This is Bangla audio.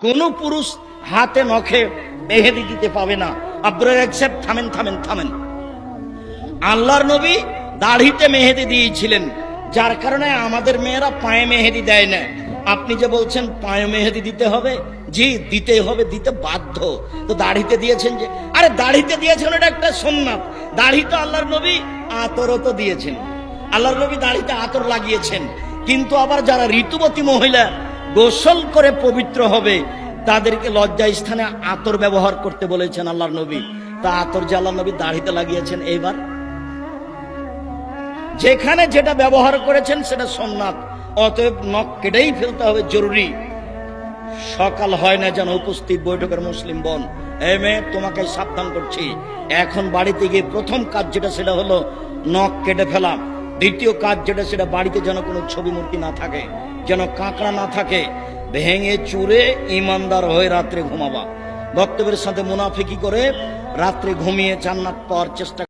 কোন পুরুষ হাতে নখে মেহেদি দিতে পাবে না। আব্দুর রাজ্জাক সাহেব থামেন থামেন থামেন। আল্লাহর নবী দাড়িতে মেহেদি দিয়েছিলেন, যার কারণে আমাদের মেয়েরা পায়ে মেহেদি দেয় না। আপনি যে বলছেন পায়ে মেহেদি দিতে হবে, জি দিতে হবে, দিতে বাধ্য। তো দাড়িতে দিয়েছেন যে, আরে দাড়িতে দিয়েছেন এটা একটা সুন্নাত। দাড়ি তো আল্লাহর নবী আতরও তো দিয়েছেন, আল্লাহর নবী দাড়িতে আতর লাগিয়েছেন। কিন্তু আবার যারা ঋতুবতী মহিলা গোসল করে পবিত্র হবে তাদেরকে লজ্জা স্থানে আতর ব্যবহার করতে বলেছেন আল্লাহর নবী। তা আতর যে আল্লাহর নবী দাড়িতে লাগিয়েছেন, এইবার যেখানে যেটা ব্যবহার করেছেন সেটা সুন্নাত, অতএব নখ কেটেই ফেলতে হবে, জরুরি। সকাল হয় না যেন উপস্থিত বৈঠকের মুসলিম বোন, এই মেয়ে তোমাকে সাবধান করছি, এখন বাড়িতে গিয়ে প্রথম কাজ যেটা সেটা হলো নখ কেটে ফেলা। দ্বিতীয় কাজ যেটা সেটা বাড়িতে যেন কোনো ছবি মূর্তি না থাকে, যেন কাঁকড়া না থাকে। ভেঙে চুরে ইমানদার হয়ে রাত্রে ঘুমাবা। বক্তব্যের সাথে মুনাফিকি করে রাত্রে ঘুমিয়ে জান্নাত পাওয়ার চেষ্টা